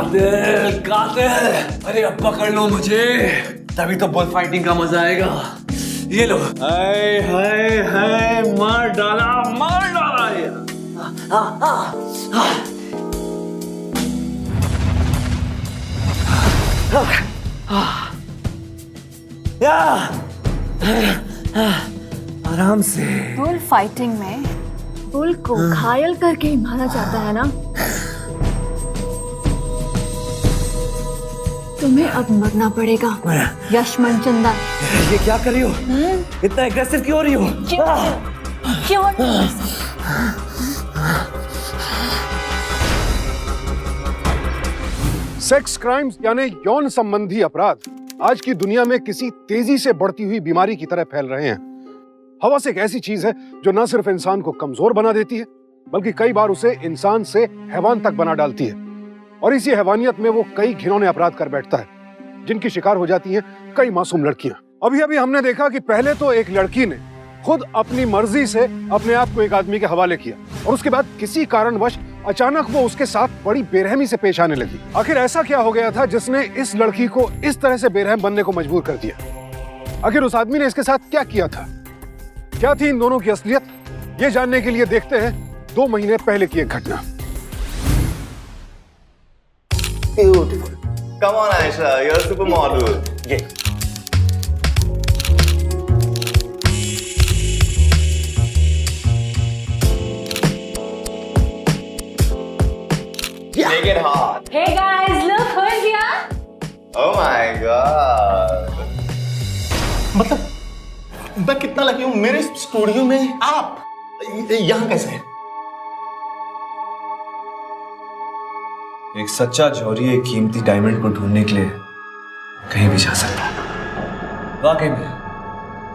कातिल कातिल, अरे अब पकड़ लो मुझे, तभी तो बुल फाइटिंग का मजा आएगा। ये लो। हाय हाय हाय, मार डाला ये। आराम से। बुल फाइटिंग में बुल को घायल करके ही मारा जाता है ना। तुम्हें अब मरना पड़ेगा यश मनचंदा। ये क्या कर रही हो? इतना एग्रेसिव क्यों हो रही हो? क्यों? सेक्स क्राइम्स यानी यौन संबंधी अपराध आज की दुनिया में किसी तेजी से बढ़ती हुई बीमारी की तरह फैल रहे हैं। हवस एक ऐसी चीज है जो न सिर्फ इंसान को कमजोर बना देती है, बल्कि कई बार उसे इंसान से हैवान तक बना डालती है। और इसी हैवानियत में वो कई घिनौने अपराध कर बैठता है, जिनकी शिकार हो जाती हैं कई मासूम लड़कियां। अभी अभी हमने देखा कि पहले तो एक लड़की ने खुद अपनी मर्जी से अपने आप को एक आदमी के हवाले किया, और उसके बाद किसी कारणवश अचानक वो उसके साथ बड़ी बेरहमी से पेश आने लगी। आखिर ऐसा क्या हो गया था जिसने इस लड़की को इस तरह से बेरहम बनने को मजबूर कर दिया? आखिर उस आदमी ने इसके साथ क्या किया था? क्या थी इन दोनों की असलियत? ये जानने के लिए देखते हैं 2 महीने पहले की एक घटना। Beautiful. Come on, Aisha. You're a supermodel. Yeah. Make it hot. Hey guys, look who's here. Oh my god. मतलब मैं कितना लकी हूँ, मेरे स्टूडियो में आप यहाँ कैसे हैं? एक सच्चा जौहरी एक कीमती डायमंड को ढूंढने के लिए कहीं भी जा सकता है। वाकई में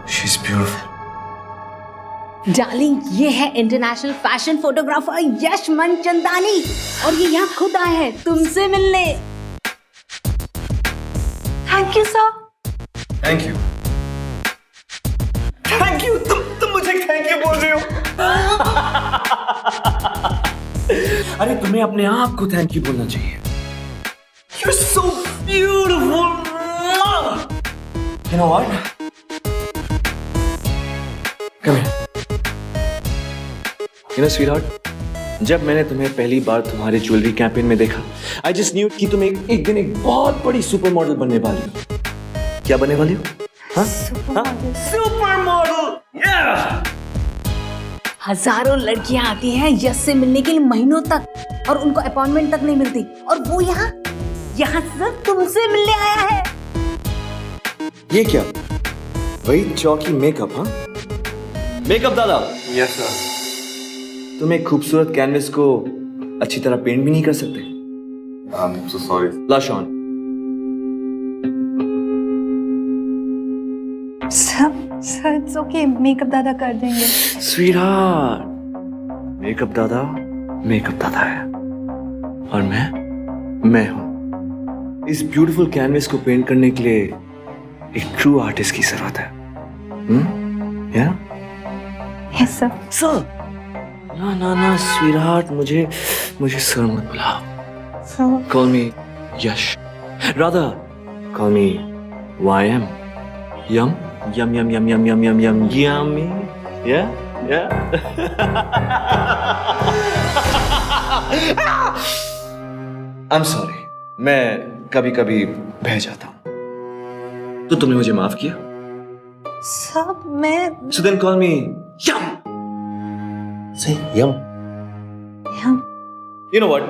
शी इज ब्यूटीफुल। डार्लिंग, ये है इंटरनेशनल फैशन फोटोग्राफर यश मनचंदानी, और ये यहाँ खुद आए हैं तुमसे मिलने। Thank you sir. Thank you. Thank you. तुम मुझे थैंक यू बोल रहे हो? अरे तुम्हें अपने आप को थैंक यू बोलना चाहिए। You're so beautiful. You know what? Come here. You know, sweetheart, जब मैंने तुम्हें पहली बार तुम्हारे ज्वेलरी कैंपेन में देखा, I just knew कि तुम एक दिन एक बहुत बड़ी सुपर मॉडल बनने वाली हो। क्या बनने वाली हो? हाँ? Super model. हजारों लड़कियां आती हैं यश से मिलने के लिए महीनों तक, और उनको अपॉइंटमेंट तक नहीं मिलती, और वो यहाँ सिर्फ तुमसे मिलने आया है। ये क्या? वही चौकी मेकअप? हाँ, मेकअप दादा। Yes sir. तुम एक खूबसूरत कैनवस को अच्छी तरह पेंट भी नहीं कर सकते? I'm so sorry. Blush on. Sir it's okay, makeup दादा कर देंगे। Sweetheart, मेकअप दादा है, और मैं हूँ। इस ब्यूटीफुल कैनवस को पेंट करने के लिए एक ट्रू आर्टिस्ट की जरूरत है। Yes sir. सर? ना स्वीटहार्ट, मुझे सर मत बुलाओ। Sir. Call me Yash. Rather, call me YM. Yum. Yummy. Yeah. I'm sorry. मैं कभी बह जाता हूँ। तो तुमने मुझे माफ किया? सब मैं। So then call me Yum. Say yum. You know what?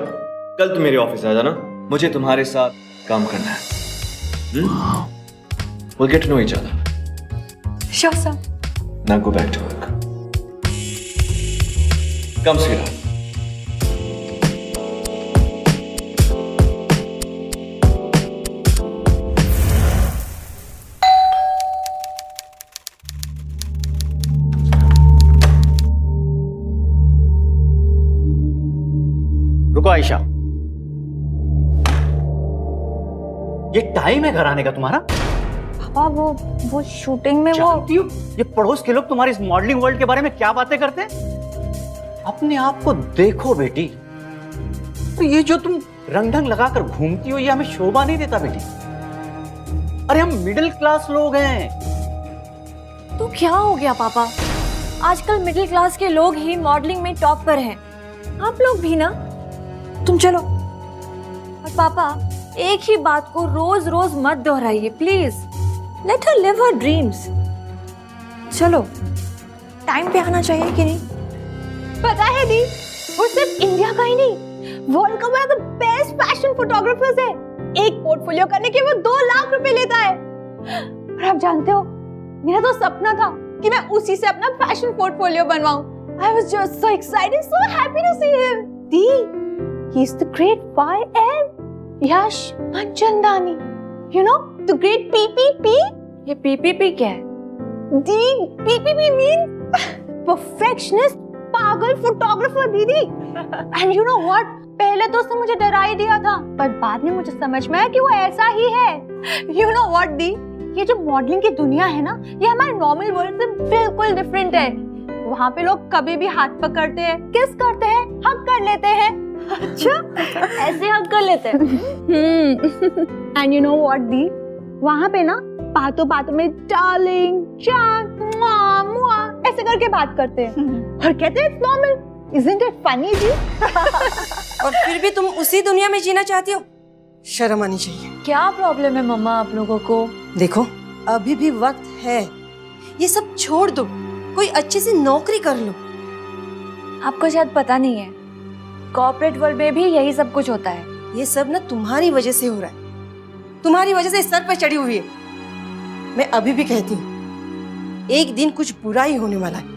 कल तुम मेरे ऑफिस आ जाना, मुझे तुम्हारे साथ काम करना है। We'll get to know each other. Sure sir. Now go back to work. Come, sweetheart. रुको आयशा, ये टाइम है घर आने का तुम्हारा? पापा वो शूटिंग में जानती हो ये पड़ोस के लोग तुम्हारी इस मॉडलिंग वर्ल्ड के बारे में क्या बातें करते हैं? अपने आप को देखो बेटी, तो ये जो तुम रंग ढंग लगाकर घूमती हो, ये हमें शोभा नहीं देता बेटी। अरे हम मिडिल क्लास लोग हैं। तो क्या हो गया पापा, आजकल मिडिल क्लास के लोग ही मॉडलिंग में टॉप पर हैं। आप लोग भी ना। तुम चलो। और पापा, एक ही बात को रोज रोज मत दोहराइए please. Let her live her dreams. चलो, टाइम पे आना चाहिए कि नहीं? पता है दी, वो सिर्फ इंडिया का ही नहीं, वर्ल्ड का वो द बेस्ट फैशन फोटोग्राफर्स है। एक पोर्टफोलियो करने के वो 2 लाख रुपए लेता है। और आप जानते हो, मेरा तो सपना था कि मैं उसी से अपना फैशन पोर्टफोलियो बनवाऊं। I was just so excited, so happy to see him. The, he's the great YM, Yash Manjandani. You know, the great PPP. ये PPP क्या है? दी, PPP means perfectionist पागल फोटोग्राफर दीदी। And you know what? पहले तो उसने मुझे डरा ही दिया था, पर बाद में मुझे समझ में आया कि वो ऐसा ही है। You know what दी? ये जो मॉडलिंग की दुनिया है ना, ये हमारे नॉर्मल वर्ल्ड से बिल्कुल डिफरेंट है। वहाँ पे लोग कभी भी हाथ पकड़ते हैं, किस करते हैं, हग कर लेते हैं। अच्छा, ऐसे हक कर लेते हैं। And you know what the, वहाँ पे ना बातों बातों में डार्लिंग, जान, मुआ मुआ ऐसे करके बात करते हैं और कहते हैं it's normal. Isn't it funny दी? और फिर भी तुम उसी दुनिया में जीना चाहती हो? शर्म आनी चाहिए। क्या प्रॉब्लम है मम्मा आप लोगों को? देखो, अभी भी वक्त है, ये सब छोड़ दो, कोई अच्छी सी नौकरी कर लो। आपको शायद पता नहीं है, कॉर्पोरेट वर्ल्ड में भी यही सब कुछ होता है। ये सब ना तुम्हारी वजह से हो रहा है, तुम्हारी वजह से सर पे चढ़ी हुई है। मैं अभी भी कहती हूँ, एक दिन कुछ बुरा ही होने वाला है।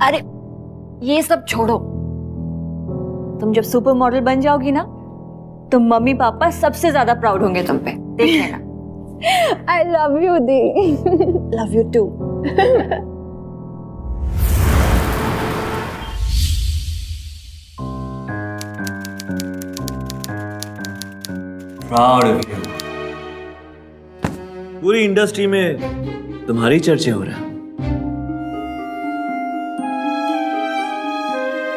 अरे ये सब छोड़ो, तुम जब सुपर मॉडल बन जाओगी ना, तो मम्मी पापा सबसे ज्यादा प्राउड होंगे तुम पे, देख लेना। I love you दी। Love you too. Proud of you. पूरी इंडस्ट्री में तुम्हारी चर्चे हो रहे हैं।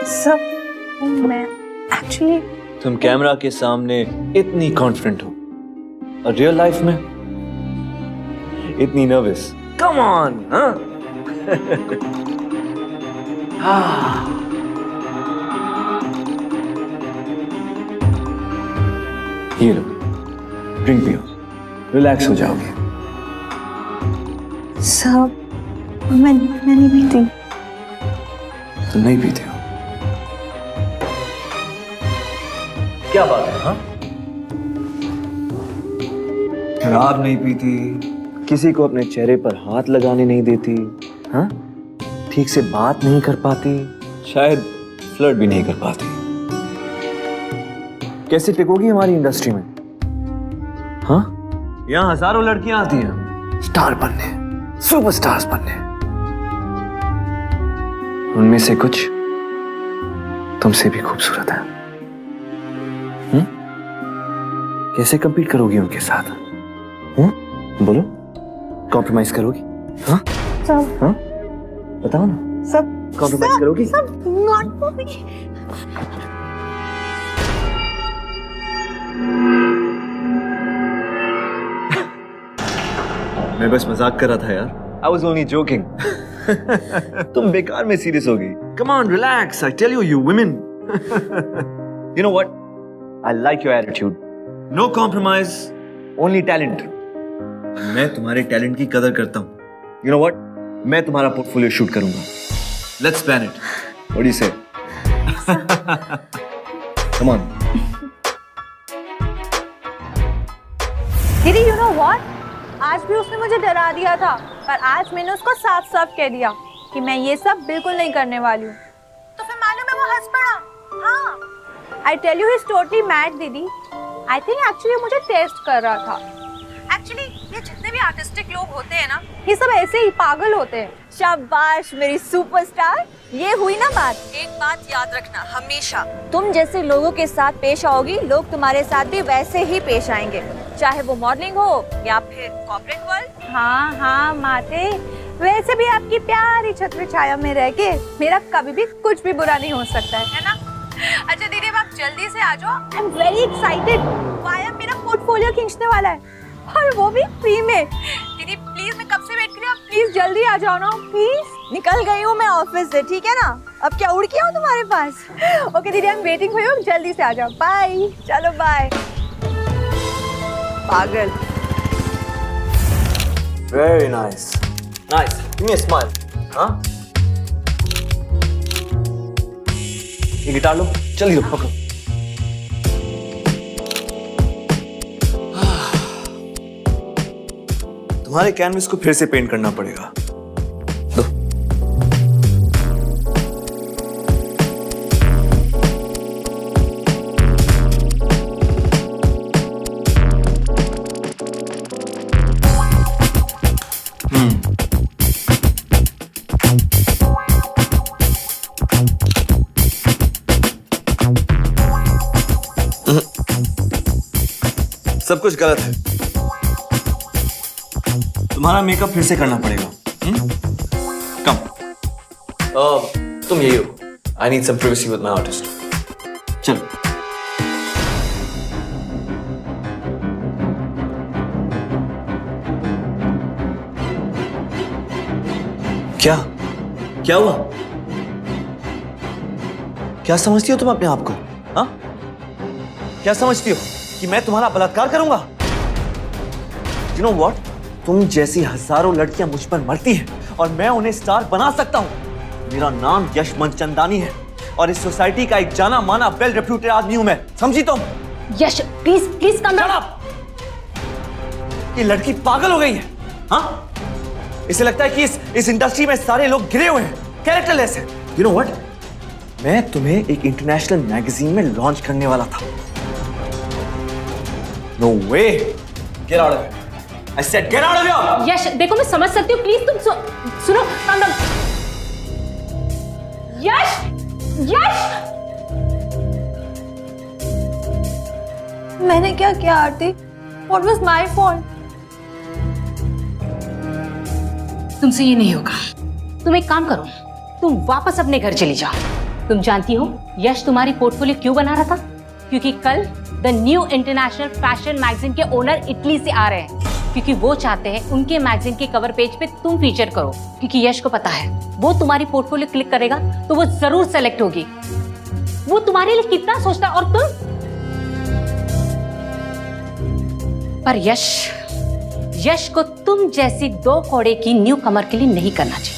सब मैं एक्चुअली तुम कैमरा के सामने इतनी कॉन्फिडेंट हो और रियल लाइफ में इतनी नर्वस। Come on. ये लो, ड्रिंक पियो, रिलैक्स हो जाओगे। सब मैं नहीं पीती। तुम नहीं पीते हो? क्या बात है? हाँ, शराब नहीं पीती, किसी को अपने चेहरे पर हाथ लगाने नहीं देती, हाँ, ठीक से बात नहीं कर पाती, शायद फ्लर्ट भी नहीं कर पाती। कैसे टिकोगी हमारी इंडस्ट्री में? हाँ, यहाँ हजारों लड़कियां आती हैं स्टार बनने, सुपरस्टार्स बनने, उनमें से कुछ तुमसे भी खूबसूरत है। कैसे compete करोगी उनके साथ? बोलो, कॉम्प्रोमाइज करोगी? हाँ? सब हाँ? बताओ ना। सब कॉम्प्रोमाइज करोगी? सब नॉट फॉर मी। मैं बस मजाक कर रहा था यार। I was only joking. तुम बेकार में सीरियस हो गई। Come on, relax. I tell you, you women. You know what? I like your attitude. No compromise, only talent. मैं तुम्हारे टैलेंट की कदर करता हूँ। You know what? मैं तुम्हारा पोर्टफोलियो शूट करूंगा। Let's plan it. What do you say? Come on. दीदी, you know what? आज भी उसने मुझे डरा दिया था, पर आज मैंने उसको साफ साफ कह दिया कि मैं ये सब बिल्कुल नहीं करने वाली हूँ। तो फिर मालूम है वो हंस पड़ा। हाँ, I tell you he's totally mad दीदी। I think actually मुझे टेस्ट कर रहा था। Actually ये जितने भी आर्टिस्टिक लोग होते हैं ना, ये सब ऐसे ही पागल होते हैं। शाबाश मेरी सुपरस्टार, ये हुई ना बात। एक बात याद रखना हमेशा, तुम जैसे लोगों के साथ पेश आओगी, लोग तुम्हारे साथ भी वैसे ही पेश आएंगे, चाहे वो मॉडलिंग हो या फिर कॉर्पोरेट वर्ल्ड। हाँ हाँ माते, वैसे भी आपकी प्यारी छत्र छाया में रह के मेरा कभी भी कुछ भी बुरा नहीं हो सकता है ना? अच्छा दीदी, अब आप जल्दी से आ जाओ। I am very excited. Via मेरा पोर्टफोलियो खींचने वाला है, और वो भी फ्री में। दीदी प्लीज, मैं कब से वेट कर रही हूँ, प्लीज जल्दी आ जाओ ना प्लीज। निकल गई हूँ मैं ऑफिस से, ठीक है ना? अब क्या उड़ के आऊँ तुम्हारे पास? ओके दीदी, I am waiting for you, जल्दी से आ जाओ। बाय। चलो बाय। पागल। Very nice nice, give me a smile. हाँ, ये गिटार लो, जल्दी लो, पकड़ो। तुम्हारे कैनवस को फिर से पेंट करना पड़ेगा। दो। सब कुछ गलत है। तुम्हारा मेकअप फिर से करना पड़ेगा। कम। तुम यही हो। I need some privacy with my artist. चलो। क्या क्या हुआ? क्या समझती हो तुम अपने आप को? हाँ, क्या समझती हो कि मैं तुम्हारा बलात्कार करूंगा? You know what? तुम जैसी हजारों लड़कियां मुझ पर मरती हैं और मैं उन्हें स्टार बना सकता हूं। मेरा नाम यश मंचंदानी है और इस सोसाइटी का एक जाना माना वेल रेप्यूटेड आदमी हूं मैं, समझी तुम? यश प्लीज प्लीज कम डाउन। ये लड़की पागल हो गई है। हाँ, इसे लगता है कि इस इंडस्ट्री में सारे लोग गिरे हुए हैं, कैरेक्टरलेस हैं। You know what? मैं तुम्हें एक इंटरनेशनल मैगजीन में लॉन्च करने वाला था। No way! Get out of here! I said get out of here! यश देखो, मैं समझ सकती हूँ, प्लीज तुम सुनो। calm down। यश यश, मैंने क्या किया आरती? What was my fault? तुमसे ये नहीं होगा। तुम एक काम करो, तुम वापस अपने घर चली जाओ। तुम जानती हो यश तुम्हारी पोर्टफोलियो क्यों बना रहा था? क्योंकि कल the new international fashion magazine के ओनर इटली से आ रहे हैं, क्योंकि वो चाहते हैं उनके मैगजीन के कवर पेज पे तुम फीचर करो। क्योंकि यश को पता है वो तुम्हारी पोर्टफोलियो क्लिक करेगा तो वो जरूर सेलेक्ट होगी। वो तुम्हारे लिए कितना सोचता है, और तुम पर यश को तुम जैसी दो कौड़े की न्यू कमर के लिए नहीं करना चाहिए।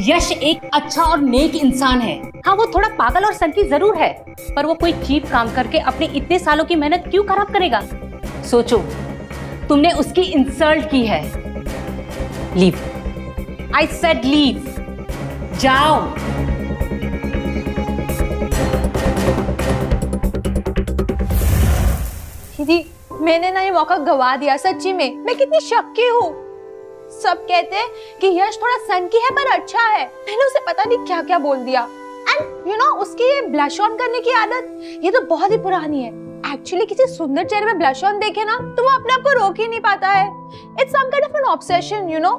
यश एक अच्छा और नेक इंसान है। हाँ, वो थोड़ा पागल और सनकी जरूर है, पर वो कोई चीप काम करके अपने इतने सालों की मेहनत क्यों खराब करेगा? सोचो, तुमने उसकी इंसल्ट की है। लीव। I said leave. जाओ। दीदी, मैंने ना ये मौका गवा दिया, सच्ची में। मैं कितनी शक्की हूँ। सब कहते हैं कि यश थोड़ा सनकी है पर अच्छा है। मैंने उसे पता नहीं क्या क्या बोल दिया। एंड यू नो, उसकी ये ब्लश ऑन करने की आदत, ये तो बहुत ही पुरानी है। एक्चुअली किसी सुंदर चेहरे में ब्लश ऑन देखे ना तो वो अपने आप को रोक ही नहीं पाता है। It's some kind of an obsession, you know.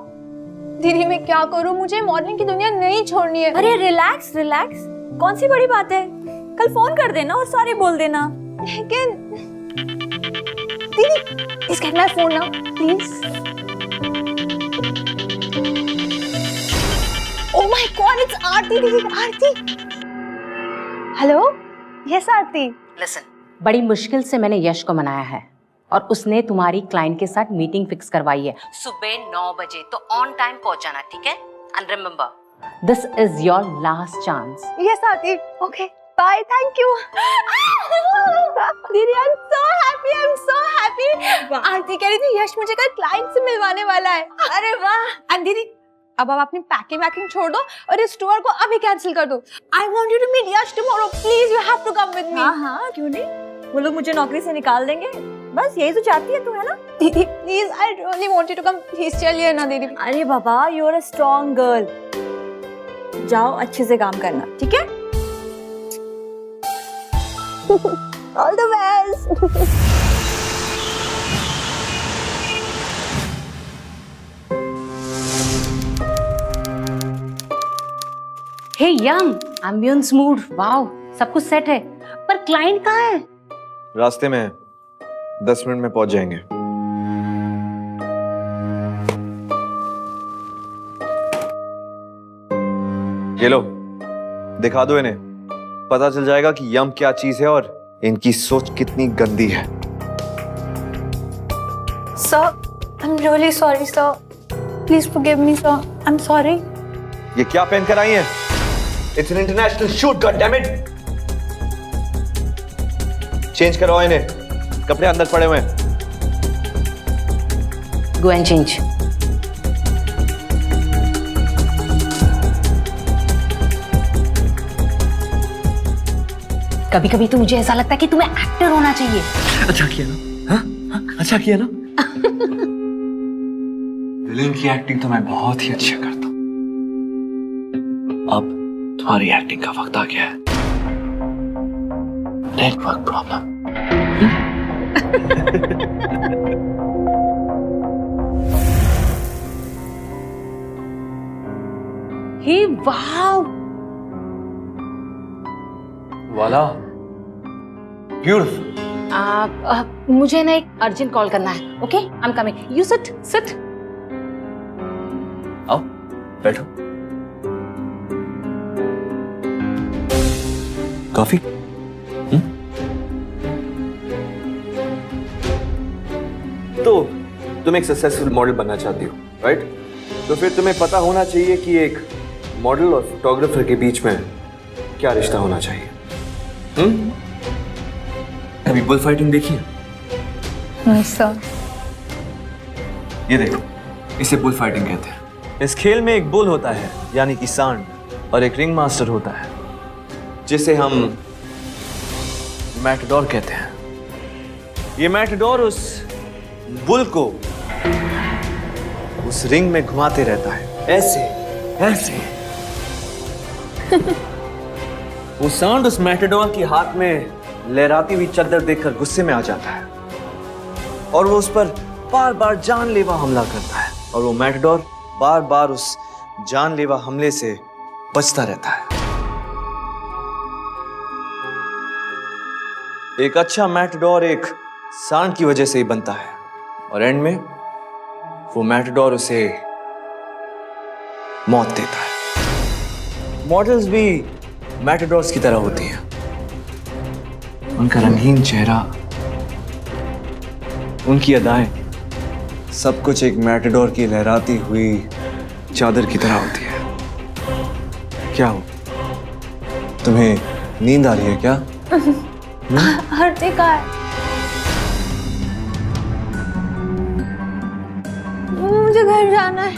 दीदी मैं क्या करूँ, मुझे मॉडलिंग की दुनिया नहीं छोड़नी है। अरे रिलैक्स रिलैक्स, कौन सी बड़ी बात है? कल फोन कर देना और सॉरी बोल देना। लेकिन दीदी, please get my phone now, please. Oh my God, it's आरती दीदी, आरती। हेलो, यस आरती। लिसन, बड़ी मुश्किल से मैंने यश को मनाया है और उसने तुम्हारी क्लाइंट के साथ मीटिंग फिक्स करवाई है सुबह 9 बजे। तो ऑन टाइम पहुंचाना, ठीक है? And remember, this is your last chance. Yes Aarti, okay, bye, thank you. दीदी I am so happy, I am so happy. Aarti कह रही थी यश मुझे कल क्लाइंट से मिलवाने वाला है। अरे वाह। एंड दीदी, अब आप अपनी पैकिंग छोड़ दो और इस टूर को अभी कैंसिल कर दो। I want you to meet Yash tomorrow, please, you have to come with me. हाँ, क्यों नहीं? वो लोग मुझे नौकरी से निकाल देंगे, बस यही तो चाहती है तू, है ना? दीदी please, I really want you to come, please चलिए ना दीदी। अरे बाबा, you are a strong girl. जाओ, अच्छे से काम करना, ठीक है? All the best. Hey young, ambience, mood, wow, सब कुछ सेट है, पर क्लाइंट कहाँ है? रास्ते में 10 मिनट में पहुंच जाएंगे। ये लो, दिखा दो इन्हें, पता चल जाएगा कि यम क्या चीज है और इनकी सोच कितनी गंदी है। Sir, I'm really sorry, sir. Please forgive me, sir. I'm sorry. ये क्या पहन कर आई हैं? It's an international shoot, god damn it. Change करवाओ इन्हें, कपड़े अंदर पड़े हुए हैं। Go and change. कभी कभी तो मुझे ऐसा लगता है कि तुम्हें एक्टर होना चाहिए। अच्छा किया ना? हाँ? अच्छा किया ना? विलेन की एक्टिंग तो मैं बहुत ही अच्छा करता हूं। अब तुम्हारी एक्टिंग का वक्त आ गया है। Network problem. हे वाओ, वाला ब्यूटीफुल। मुझे ना एक अर्जेंट कॉल करना है। Okay, I am coming. You sit sit. आओ बैठो। कॉफी? तो तुम एक सक्सेसफुल मॉडल बनना चाहती हो, राइट? तो फिर तुम्हें पता होना चाहिए कि एक मॉडल और फोटोग्राफर के बीच में क्या रिश्ता होना चाहिए। कभी बुल फाइटिंग देखी है? नहीं सर। ये देखो, इसे बुल फाइटिंग कहते हैं। इस खेल में एक बुल होता है यानी कि सांड, और एक रिंग मास्टर होता है जिसे हम मैटाडोर कहते हैं। ये मैटाडोर उस बुल को उस रिंग में घुमाते रहता है, ऐसे ऐसे। वो सांड उस मैटाडोर के हाथ में लहराती हुई चादर देखकर गुस्से में आ जाता है और वो उस पर बार बार जानलेवा हमला करता है, और वो मैटाडोर बार बार उस जानलेवा हमले से बचता रहता है। एक अच्छा मैटाडोर एक सांड की वजह से ही बनता है, और एंड में वो मैटाडोर उसे मौत देता है। मॉडल्स भी मैटाडोर्स की तरह होती हैं। उनका रंगीन चेहरा, उनकी अदाएं, सब कुछ एक मैटाडोर की लहराती हुई चादर की तरह होती है। क्या हो, तुम्हें नींद आ रही है क्या? आरती का है। मुझे घर जाना है।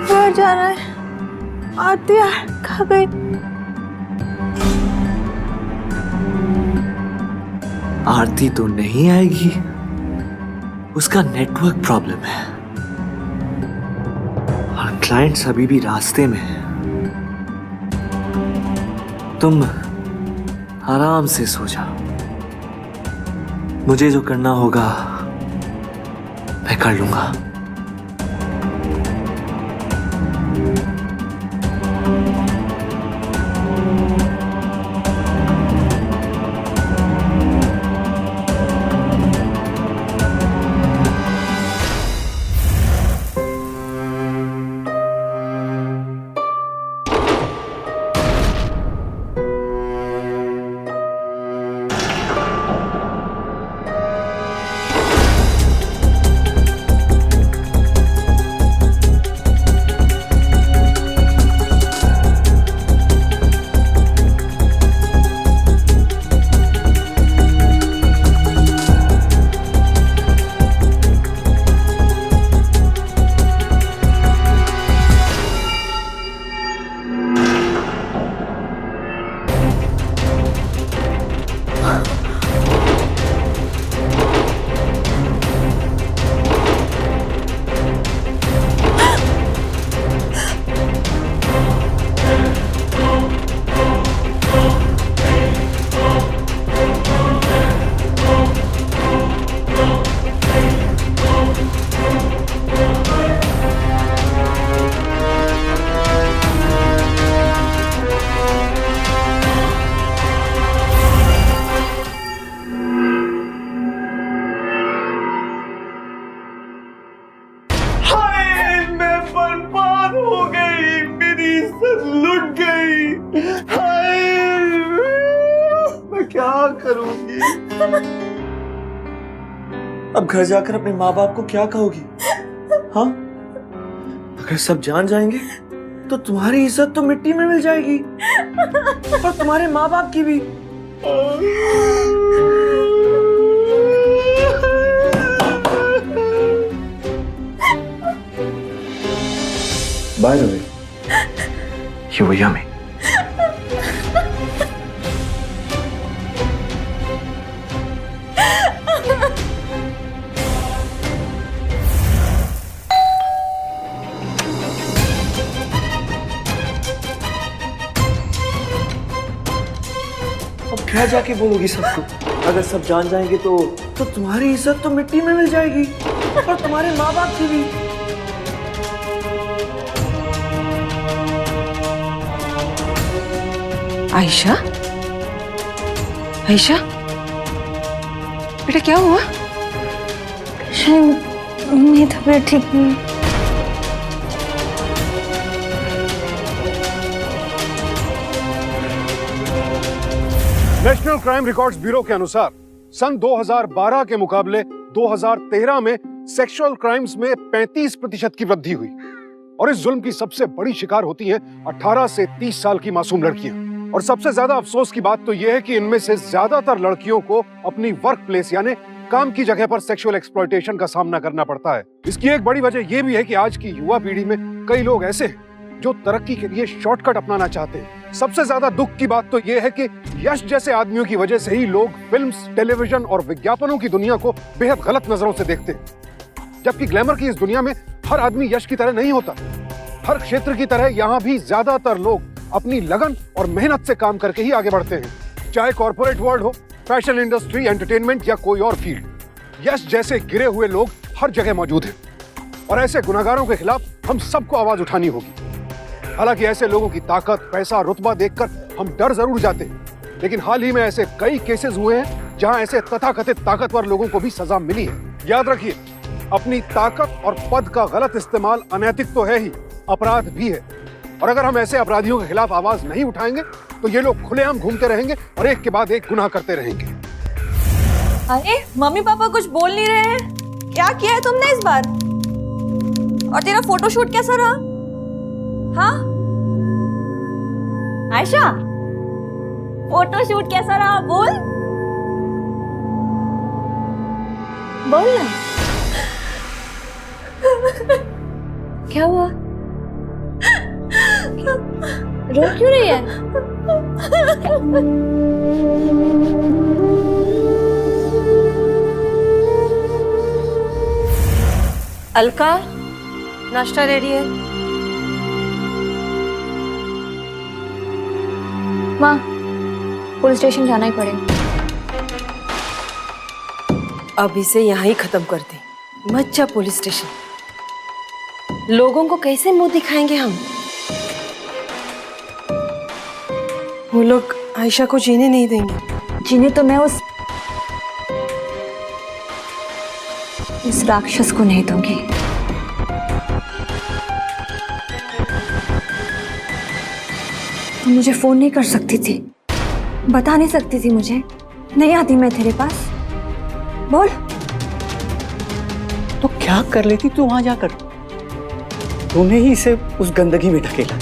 घर जाना है। आरती यार कहाँ गई? आरती तो नहीं आएगी, उसका नेटवर्क प्रॉब्लम है और क्लाइंट्स अभी भी रास्ते में हैं। तुम आराम से सो जाओ, मुझे जो करना होगा मैं कर लूंगा। करूंगी? अब घर जाकर अपने माँ बाप को क्या कहोगी? हाँ, अगर सब जान जाएंगे तो तुम्हारी इज्जत तो मिट्टी में मिल जाएगी और तुम्हारे माँ बाप की भी। By the way, you were yummy. अब क्या जाके बोलोगी सबको? अगर सब जान जाएंगे तो तुम्हारी इज्जत तो मिट्टी में मिल जाएगी और तुम्हारे माँ बाप की भी। आयशा, आयशा, बेटा क्या हुआ? शायद मेरी तबीयत ठीक नहीं। नेशनल क्राइम रिकॉर्ड्स ब्यूरो के अनुसार सन 2012 के मुकाबले 2013 में सेक्सुअल क्राइम्स में 35% की वृद्धि हुई और इस जुल्म की सबसे बड़ी शिकार होती हैं 18 से 30 साल की मासूम लड़कियां। और सबसे ज्यादा अफसोस की बात तो यह है कि इनमें से ज्यादातर लड़कियों को अपनी वर्क प्लेस यानी काम की जगह पर सेक्सुअल एक्सप्लॉयटेशन का सामना करना पड़ता है। इसकी एक बड़ी वजह यह भी है कि आज की युवा पीढ़ी में कई लोग ऐसे हैं जो तरक्की के लिए शॉर्टकट अपनाना चाहते हैं। सबसे ज्यादा दुख की बात तो यह है कि यश जैसे आदमियों की वजह से ही लोग फिल्म्स, टेलीविजन और विज्ञापनों की दुनिया को बेहद गलत नजरों से देखते हैं। जबकि ग्लैमर की इस दुनिया में हर आदमी यश की तरह नहीं होता। हर क्षेत्र की तरह यहाँ भी ज्यादातर लोग अपनी लगन और मेहनत से काम करके ही आगे बढ़ते हैं, चाहे कॉर्पोरेट वर्ल्ड हो, फैशन इंडस्ट्री, एंटरटेनमेंट या कोई और फील्ड। यश जैसे गिरे हुए लोग हर जगह मौजूद हैं और ऐसे गुनहगारों के खिलाफ हम सबको आवाज उठानी होगी। हालांकि ऐसे लोगों की ताकत, पैसा, रुतबा देखकर हम डर जरूर जाते हैं, लेकिन हाल ही में ऐसे कई केसेस हुए हैं जहां ऐसे तथाकथित ताकतवर लोगों को भी सजा मिली है। याद रखिए, अपनी ताकत और पद का गलत इस्तेमाल अनैतिक तो है ही, अपराध भी है। और अगर हम ऐसे अपराधियों के खिलाफ आवाज नहीं उठाएंगे तो ये लोग खुलेआम घूमते रहेंगे और एक के बाद एक गुनाह करते रहेंगे। अरे मम्मी पापा कुछ बोल नहीं रहे हैं। क्या किया है तुमने इस बार? और तेरा फोटोशूट कैसा रहा? हाँ आयशा, फोटोशूट कैसा रहा? बोल बोल ना। क्या हुआ? रो क्यों रही है? अलका, नाश्ता रेडी है। माँ, पुलिस स्टेशन जाना ही पड़ेगा। अब इसे यहाँ ही खत्म कर दे, मत जा पुलिस स्टेशन। लोगों को कैसे मुंह दिखाएंगे हम? वो लोग आयशा को जीने नहीं देंगे। जीने तो मैं इस राक्षस को नहीं दूंगी। तुम मुझे फोन नहीं कर सकती थी, बता नहीं सकती थी मुझे? नहीं आती मैं तेरे पास? बोल। तो क्या कर लेती तू वहां जाकर? तूने ही इसे उस गंदगी में ढकेला।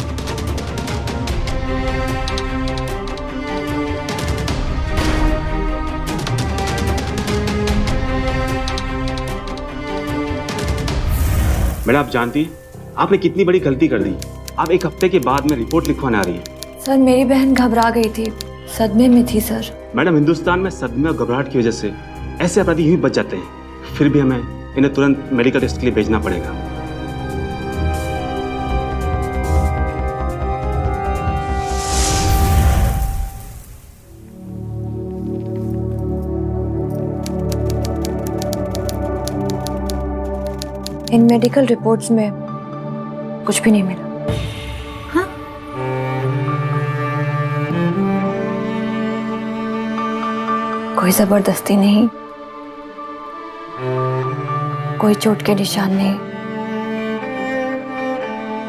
मैडम, आप जानती आपने कितनी बड़ी गलती कर दी। आप एक हफ्ते के बाद में रिपोर्ट लिखवाने आ रही है। सर, मेरी बहन घबरा गई थी, सदमे में थी सर। मैडम, हिंदुस्तान में सदमे और घबराहट की वजह से ऐसे अपराधी यूं ही बच जाते हैं। फिर भी हमें इन्हें तुरंत मेडिकल टेस्ट के लिए भेजना पड़ेगा। इन मेडिकल रिपोर्ट्स में कुछ भी नहीं मिला। हाँ? कोई जबरदस्ती नहीं, कोई चोट के निशान नहीं,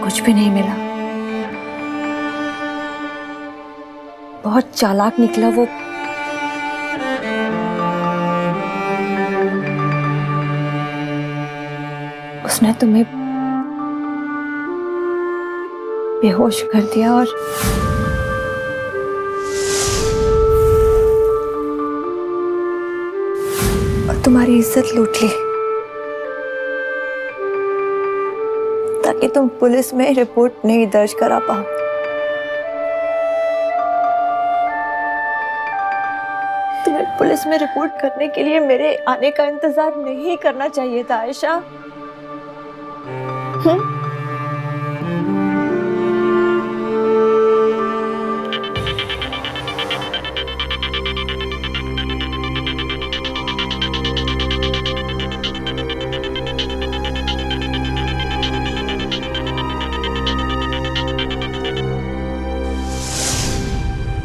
कुछ भी नहीं मिला। बहुत चालाक निकला वो उसने तुम्हें बेहोश कर दिया और तुम्हारी इज्जत लूट ली ताकि तुम पुलिस में रिपोर्ट नहीं दर्ज करा पाओ। तुम्हें पुलिस में रिपोर्ट करने के लिए मेरे आने का इंतजार नहीं करना चाहिए था आयशा।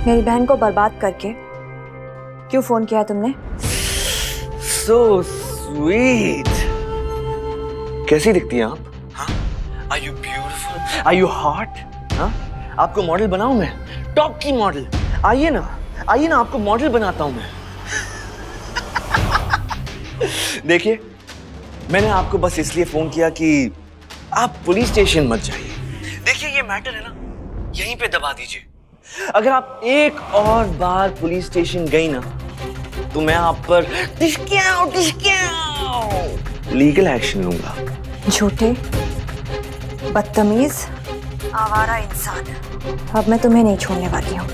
मेरी बहन को बर्बाद करके क्यों फोन किया तुमने? So sweet. कैसी दिखती हैं आप? हाँ? Are you beautiful? Are you hot? हाँ? आपको मॉडल बनाऊं मैं? टॉप की मॉडल। आइए ना आपको मॉडल बनाता हूं मैं। देखिए, मैंने आपको बस इसलिए फोन किया कि आप पुलिस स्टेशन मत जाइए। देखिए, ये मैटर है ना, यहीं पे दबा दीजिए। अगर आप एक और बार पुलिस स्टेशन गई ना, तो मैं आप पर लीगल एक्शन लूंगा। झूठे, बदतमीज, आवारा इंसान। अब मैं तुम्हें नहीं छोड़ने वाली हूँ।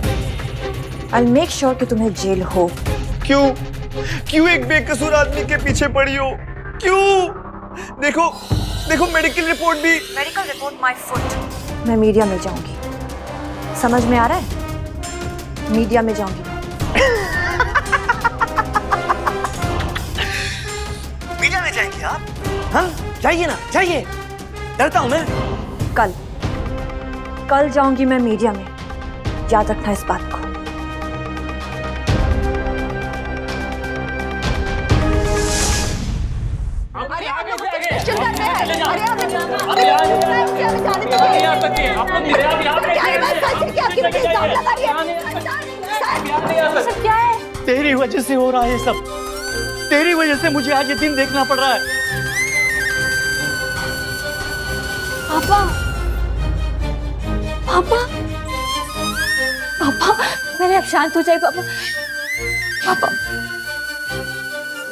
I'll make sure कि तुम्हें जेल हो। क्यों एक बेकसूर आदमी के पीछे पड़ी हो? क्यों? देखो मेडिकल रिपोर्ट भी। Medical report my foot. मैं मीडिया में जाऊंगी। समझ में आ रहा है? मीडिया में जाऊंगी। मीडिया में जाएंगे आप? हाँ, जाइए ना, जाइए। डरता हूं मैं। कल जाऊंगी मैं मीडिया में। याद रखना इस बात को। क्या है? तेरी वजह से हो रहा है ये सब। तेरी वजह से मुझे आज ये दिन देखना पड़ रहा है। पापा, पापा, पापा, मैंने अब शांत हो जाए पापा। पापा,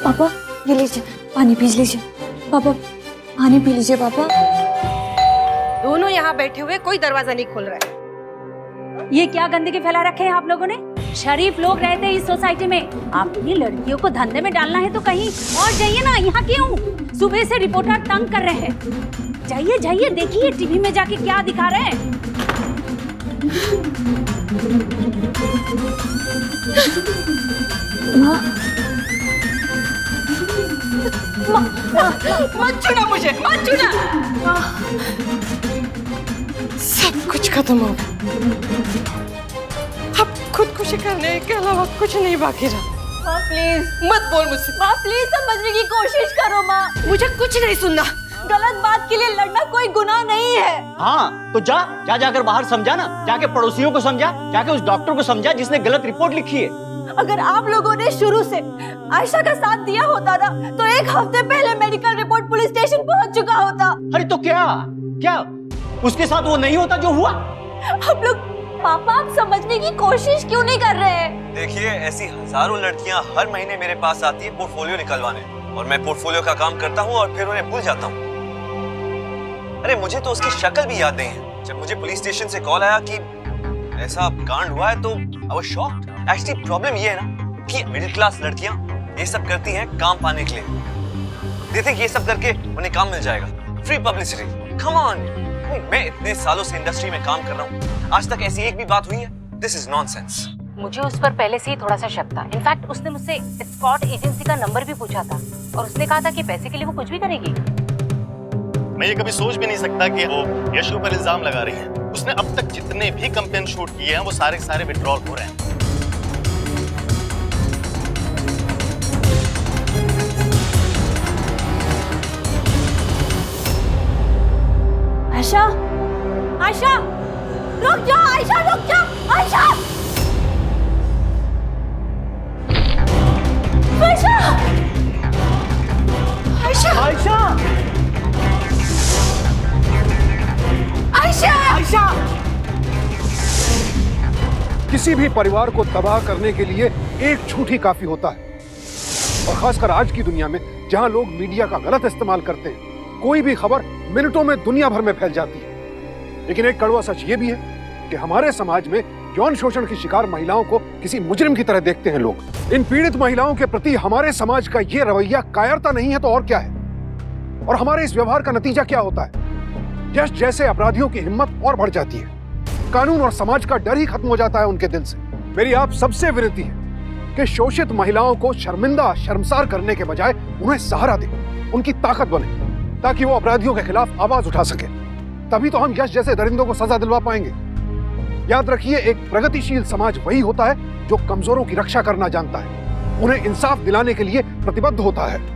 पापा, ये लीजिए, पानी पी लीजिए। पापा, पानी पी लीजिए पापा। दोनों यहाँ बैठे हुए कोई दरवाजा नहीं खोल रहा है। ये क्या गंदगी फैला रखे हैं आप लोगों ने? शरीफ लोग रहते हैं इस सोसाइटी में। अपनी लड़कियों को धंधे में डालना है तो कहीं और जाइए ना। यहाँ क्यों? सुबह से रिपोर्टर तंग कर रहे हैं। जाइए जाइए, देखिए टीवी में जाके क्या दिखा रहे हैं। मत छूना मुझे, मत छूना। सब कुछ खत्म हो गया। अब खुदकुशी करने के अलावा कुछ नहीं बाकी रहा। माँ प्लीज मत बोल मुझसे। माँ प्लीज समझने की कोशिश करो माँ। मुझे कुछ नहीं सुनना। गलत बात के लिए लड़ना कोई गुनाह नहीं है। हाँ, तो जाकर बाहर समझा ना। जाके पड़ोसियों को समझा, जाके उस डॉक्टर को समझा जिसने गलत रिपोर्ट लिखी है। अगर आप लोगों ने शुरू से आयशा का साथ दिया होता ना, तो एक हफ्ते पहले मेडिकल रिपोर्ट पुलिस स्टेशन पहुंच चुका होता। अरे तो क्या उसके साथ वो नहीं होता जो हुआ? हम लोग, पापा, आप समझने की कोशिश क्यों नहीं कर रहे हैं? देखिए, ऐसी हजारों लड़कियां हर महीने मेरे पास आती है पोर्टफोलियो निकलवाने, और मैं पोर्टफोलियो का काम करता हूँ और फिर उन्हें भूल जाता हूँ। अरे मुझे तो उसकी शक्ल भी याद नहीं है। जब मुझे पुलिस स्टेशन से कॉल आया कि ऐसा कांड हुआ है तो I was shocked. Actually problem ये है ना कि मिडिल क्लास लड़कियां ये सब करती हैं काम पाने के लिए। दे थिंक ये सब करके उन्हें काम मिल जाएगा, फ्री पब्लिसिटी। कम ऑन, मैं इतने सालों से इंडस्ट्री में काम कर रहा हूँ, आज तक ऐसी एक भी बात हुई है? This is nonsense. मुझे उस पर पहले से ही थोड़ा सा शक था। इनफैक्ट उसने मुझसे एस्कॉर्ट एजेंसी का नंबर भी पूछा था और उसने कहा था कि पैसे के लिए वो कुछ भी करेगी। मैं ये कभी सोच भी नहीं सकता कि वो यशु पर इल्जाम लगा रही है। उसने अब तक जितने भी कैंपेन शूट किए हैं वो सारे विड्रॉल हो रहे हैं। आयशा, आयशा, रुक जा, आयशा, रुक जा, आयशा, आयशा, आयशा, आयशा! आयशा! किसी भी परिवार को तबाह करने के लिए एक झूठ ही काफी होता है, और खासकर आज की दुनिया में जहां लोग मीडिया का गलत इस्तेमाल करते हैं, कोई भी खबर मिनटों में दुनिया भर में फैल जाती है। लेकिन एक कड़वा सच ये भी है कि हमारे समाज में यौन शोषण की शिकार महिलाओं को किसी मुजरिम की तरह देखते हैं लोग। इन पीड़ित महिलाओं के प्रति हमारे समाज का ये रवैया कायरता नहीं है तो और क्या है? और हमारे इस व्यवहार का नतीजा क्या होता है? यश जैसे अपराधियों की हिम्मत और बढ़ जाती है, कानून और समाज का डर ही खत्म हो जाता है उनके दिल से। मेरी आप सबसे विनती है कि शोषित महिलाओं को शर्मिंदा शर्मसार करने के बजाय उन्हें सहारा दें, उनकी ताकत बने, ताकि वो अपराधियों के खिलाफ आवाज उठा सके। तभी तो हम यश जैसे दरिंदों को सजा दिलवा पाएंगे। याद रखिए, एक प्रगतिशील समाज वही होता है जो कमजोरों की रक्षा करना जानता है, उन्हें इंसाफ दिलाने के लिए प्रतिबद्ध होता है।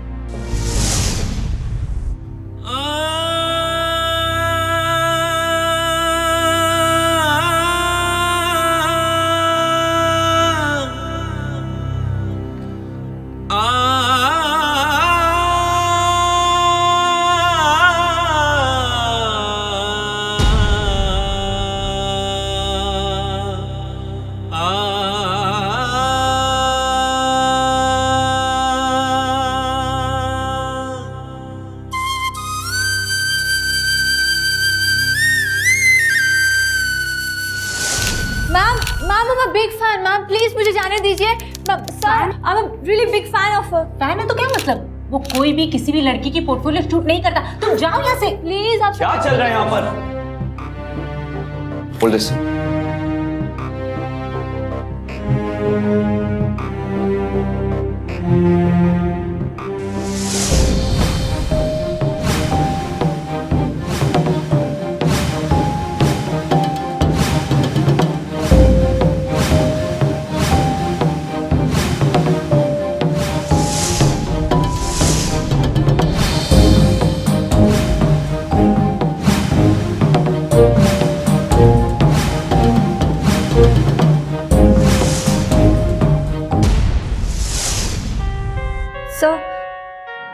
बिग फैन मैम, प्लीज मुझे जाने दीजिए। Sir, I am really big fan of her. Fan है तो क्या मतलब? वो कोई भी किसी भी लड़की की पोर्टफोलियो शूट नहीं करता। तुम जाओ यहाँ से प्लीज। आप क्या चल रहा है यहाँ पर? Hold this.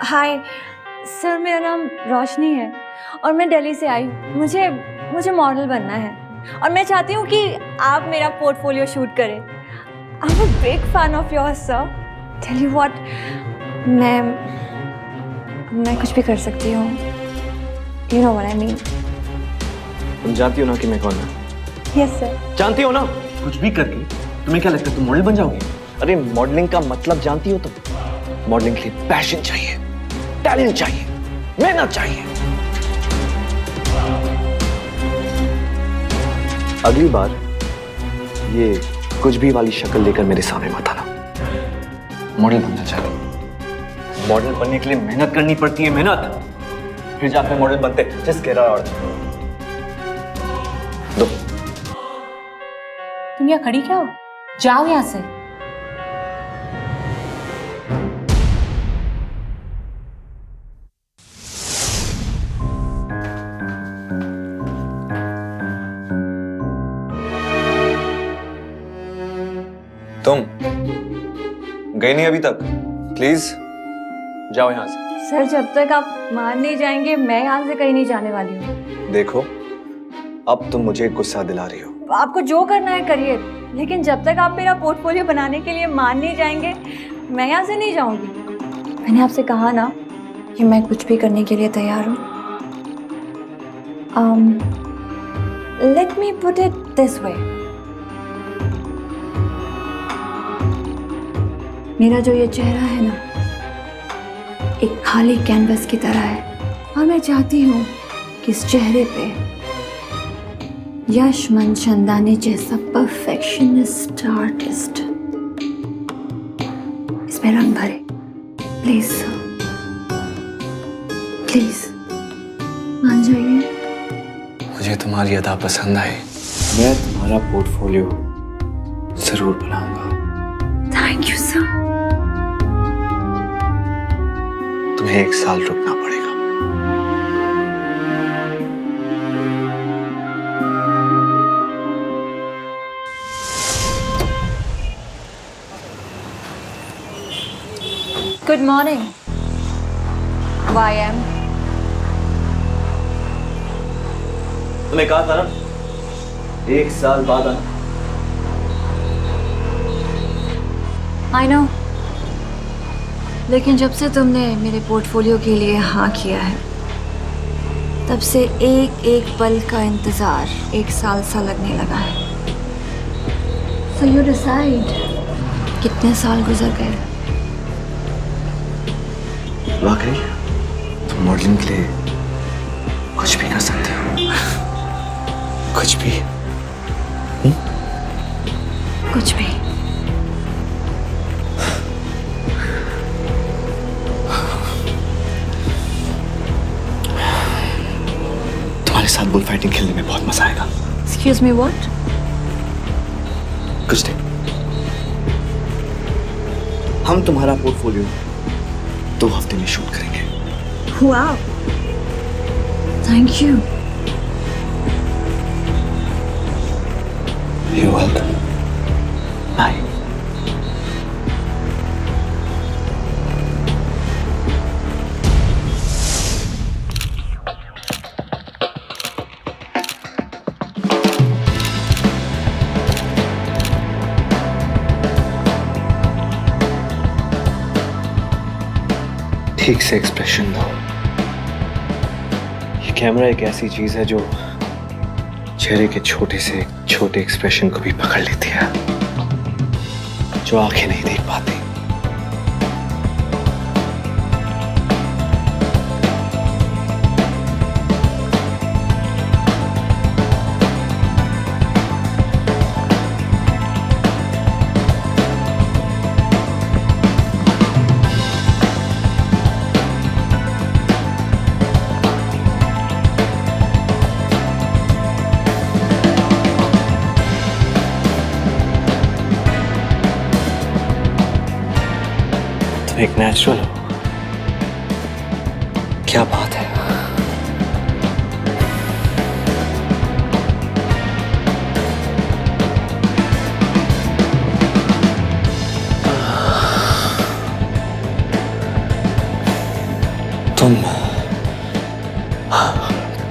हाय सर, मेरा नाम रोशनी है और मैं दिल्ली से आई। मुझे मॉडल बनना है और मैं चाहती हूँ कि आप मेरा पोर्टफोलियो शूट करें। I am a big fan of yours sir. Tell you what, मैं कुछ भी कर सकती हूँ। You know what I mean. तुम जानती हो ना कि मैं कौन हूँ? Yes sir. जानती हो ना? कुछ भी करके तुम्हें क्या लगता है तुम मॉडल बन जाओगे? अरे मॉडलिंग का मतलब जानती हो तुम? मॉडलिंग के लिए पैशन चाहिए, टैलेंट चाहिए, मेहनत चाहिए। अगली बार ये कुछ भी वाली शक्ल लेकर मेरे सामने मत आना। मॉडल बनना चाहिए। मॉडल बनने के लिए मेहनत करनी पड़ती है, मेहनत, फिर जाकर मॉडल बनते। Just get out. दो। तुम यहाँ खड़ी क्या हो? जाओ यहाँ से। तुम गए नहीं अभी तक? प्लीज जाओ यहां से। सर, जब तक आप मान नहीं जाएंगे मैं यहाँ से कहीं नहीं जाने वाली हूँ। देखो, अब तुम मुझे गुस्सा दिला रही हो। आपको जो करना है करिए, लेकिन जब तक आप मेरा पोर्टफोलियो बनाने के लिए मान नहीं जाएंगे मैं यहाँ से नहीं जाऊंगी। मैंने आपसे कहा ना कि मैं कुछ भी करने के लिए तैयार हूँ। Let me put it this way. मेरा जो ये चेहरा है ना, एक खाली कैनवस की तरह है, और मैं चाहती हूँ कि इस चेहरे पे यश मनचंदानी जैसा परफेक्शनिस्ट आर्टिस्ट इसमें रंग भरे। प्लीज प्लीज मान जाइए। मुझे तुम्हारी अदा पसंद आई। मैं तुम्हारा पोर्टफोलियो जरूर बनाऊंगा। Thank you sir. तुम्हें 1 साल रुकना पड़ेगा। Good morning YM। तुम्हें कहा था ना 1 साल बाद आना। आई नो, लेकिन जब से तुमने मेरे पोर्टफोलियो के लिए हाँ किया है, तब से एक एक पल का इंतजार 1 साल सा लगने लगा है। So you decide, कितने साल गुजर गए? वाकई तुम मॉडलिंग के लिए कुछ भी कर सकते हो। कुछ भी। कुछ भी। तुम्हारे साथ बुल फाइटिंग खेलने में बहुत मजा आएगा। Excuse me, what? कुछ नहीं, हम तुम्हारा पोर्टफोलियो 2 हफ्ते में शूट करेंगे। Wow. Thank you. You're welcome. Bye. ठीक से एक्सप्रेशन दो। ये कैमरा एक ऐसी चीज है जो चेहरे के छोटे से छोटे एक्सप्रेशन को भी पकड़ लेती है, जो आंखें नहीं देख पाती। एक नेचुरल हो, क्या बात है।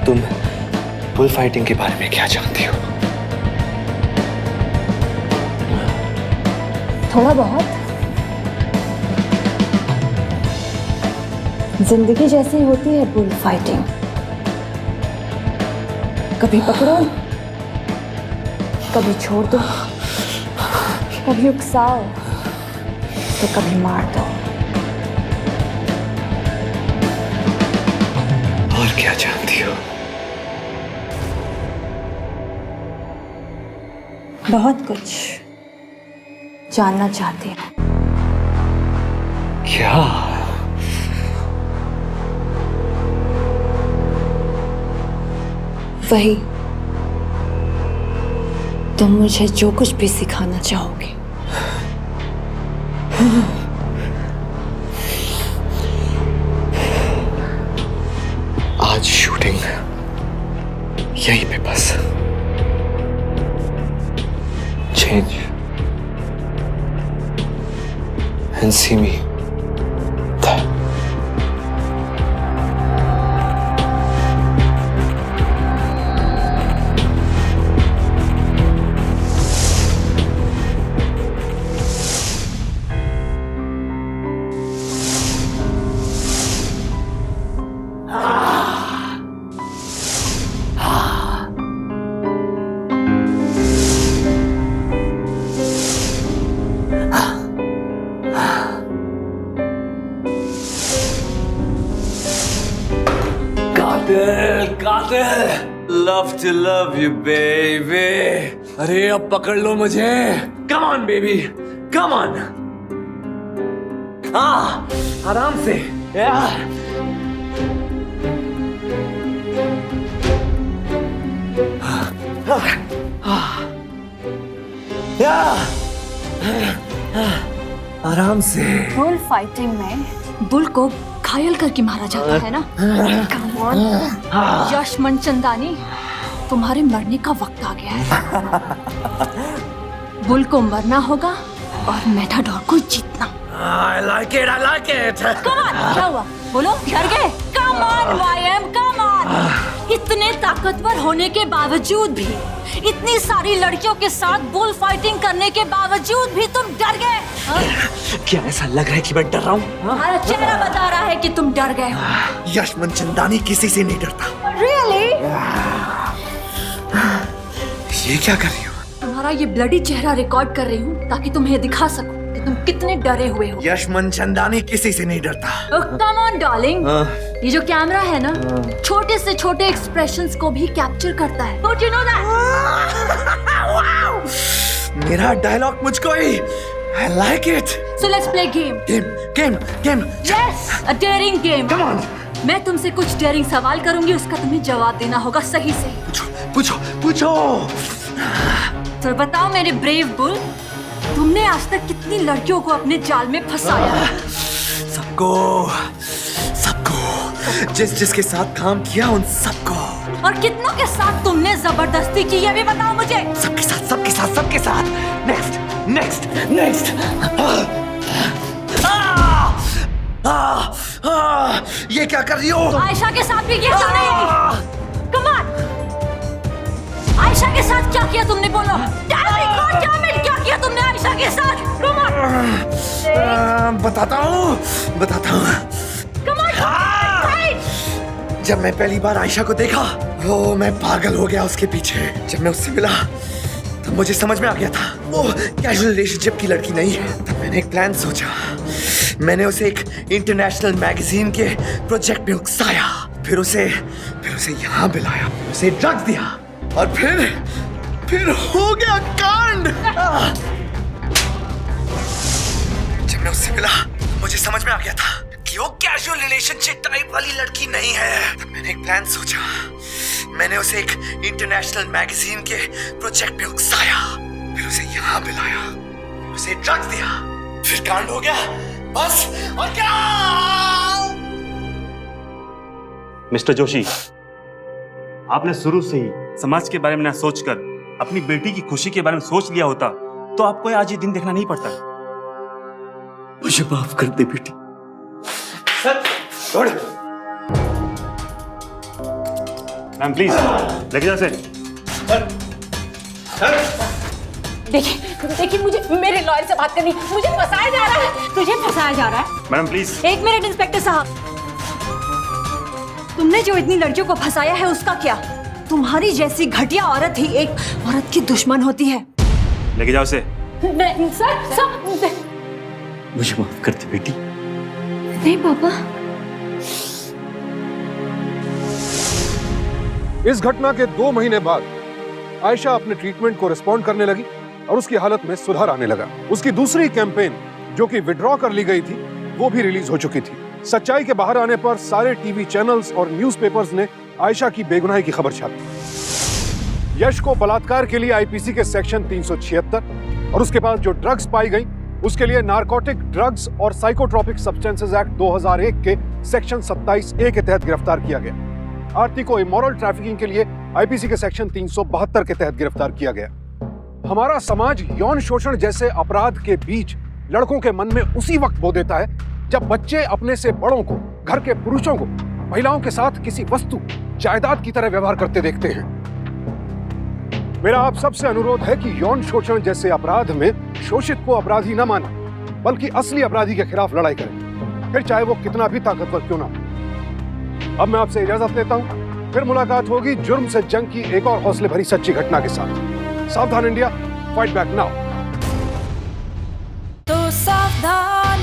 तुम बुल फाइटिंग के बारे में क्या जानती हो? थोड़ा बहुत। जिंदगी जैसी होती है बुल फाइटिंग, कभी पकड़ो, कभी छोड़ दो, कभी उकसाओ तो कभी मार दो। और क्या जानती हो? बहुत कुछ जानना चाहती हूँ। क्या? वही तुम मुझे जो कुछ भी सिखाना चाहोगे। आज शूटिंग यहीं पे बस। Change and see me there. Love to love you, baby. अरे अब पकड़ लो मुझे। Come on, baby. Come on. आराम से। Yeah. आराम से। बुल फाइटिंग में बुल को घायल करके मारा जाता है ना। Come on. यश मनचंदानी, तुम्हारे मरने का वक्त आ गया है। बुल को मरना होगा और मेटाडोर को जीतना। I like it. I like it. Come on, क्या हुआ? बोलो, डर गए? Come on, YM, come on. इतने ताकतवर होने के बावजूद भी, इतनी सारी लड़कियों के साथ बुल फाइटिंग करने के बावजूद भी तुम डर गए? क्या ऐसा लग रहा है कि मैं डर रहा हूँ? तुम्हारा चेहरा बता रहा है कि तुम डर गए हो। यश मनचंदानी किसी से नहीं डरता। Really? ये क्या कर रही हो? तुम्हारा ये ब्लडी चेहरा रिकॉर्ड कर रही हूँ ताकि तुम्हें दिखा सकूं कि तुम कितने डरे हुए हो। यश मनचंदानी किसी से नहीं डरता। कम ऑन डार्लिंग, ये जो कैमरा है ना, छोटे से छोटे एक्सप्रेशंस को भी कैप्चर करता है। Don't you know that? मेरा डायलॉग मुझको ही। I like it. So let's play game. Game. Yes, a daring game. Come on. मैं तुमसे कुछ डेयरिंग सवाल करूंगी, उसका तुम्हें जवाब देना होगा सही से। पूछो। तो बताओ मेरे ब्रेव बुल, तुमने आज तक कितनी लड़कियों को अपने जाल में फंसाया? सबको। जिसके साथ काम किया उन सबको। और कितनों के साथ तुमने जबरदस्ती की, ये भी बताओ मुझे। सबके साथ। नेक्स्ट। ये क्या कर रही हो? आयशा के साथ भी किया तुमने? Come on! आयशा के साथ क्या किया तुमने, बोलो। क्या किया तुमने आयशा के साथ? Come on! बताता हूँ। Come on! जब मैं पहली बार आयशा को देखा, मैं पागल हो गया उसके पीछे। जब मैं उससे मिला तब मुझे समझ में आ गया था वो कैजुअल रिलेशनशिप की लड़की नहीं है। तब मैंने एक प्लान सोचा। मैंने उसे एक इंटरनेशनल मैगजीन के प्रोजेक्ट में उकसाया, फिर उसे यहाँ बुलाया, उसे ड्रग्स दिया और फिर हो गया कांड। जब मैं उससे मिला मुझे समझ में आ गया था कि वो कैजुअल रिलेशनशिप टाइप वाली लड़की नहीं है। तब मैंने एक प्लान सोचा। मैंने उसे एक इंटरनेशनल मैगजीन के प्रोजेक्ट में उकसाया, फिर उसे यहाँ बुलाया, फिर उसे ड्रग्स दिया, फिर कांड हो गया। बस और क्या? मिस्टर जोशी, आपने शुरू से ही समाज के बारे में ना सोचकर अपनी बेटी की खुशी के बारे में सोच लिया होता तो आपको आज ये दिन देखना नहीं पड़ता। मुझे माफ कर दे बेटी। सर, छोड़। मैम प्लीज लेके जा। देखिए मुझे मेरे लॉयर से बात करनी, मुझे फंसाया जा रहा है। तुझे फंसाया जा रहा है? Madam please. एक मिनट इंस्पेक्टर साहब, तुमने जो इतनी लड़कियों को फंसाया है उसका क्या? तुम्हारी जैसी घटिया औरत ही एक औरत की दुश्मन होती है। लेके जाओ उसे। सर मुझे माफ कर दे बेटी। नहीं पापा। इस घटना के 2 महीने बाद आयशा अपने ट्रीटमेंट को रिस्पॉन्ड करने लगी और उसकी हालत में सुधार आने लगा। उसकी दूसरी कैंपेन जो कि विड्रॉ कर ली गई थी वो भी रिलीज हो चुकी थी। सच्चाई के बाहर आने पर सारे टीवी चैनल्स और न्यूज़पेपर्स ने आयशा की बेगुनाही की खबर छापी। यश को बलात्कार के लिए आईपीसी के सेक्शन 376 और उसके पास जो ड्रग्स पाई गई उसके लिए नारकोटिक ड्रग्स और साइकोट्रोपिक सब्सटेंसेस एक्ट 2001 के सेक्शन 27A के तहत गिरफ्तार किया गया। आरती को इमोरल ट्रैफिकिंग के लिए आईपीसी के सेक्शन 372 के तहत गिरफ्तार किया गया। हमारा समाज यौन शोषण जैसे अपराध के बीच लड़कों के मन में उसी वक्त बो देता है जब बच्चे अपने से बड़ों को, घर के पुरुषों को महिलाओं के साथ किसी वस्तु, जायदाद की तरह व्यवहार करते देखते हैं। मेरा आप सबसे अनुरोध है कि यौन शोषण जैसे अपराध में शोषित को अपराधी न माने, बल्कि असली अपराधी के खिलाफ लड़ाई करें, फिर चाहे वो कितना भी ताकतवर क्यों ना हो। अब मैं आपसे इजाजत लेता हूं, फिर मुलाकात होगी जुर्म से जंग की एक और हौसले भरी सच्ची घटना के साथ। सावधान इंडिया, फाइट बैक नाउ। तो सावधान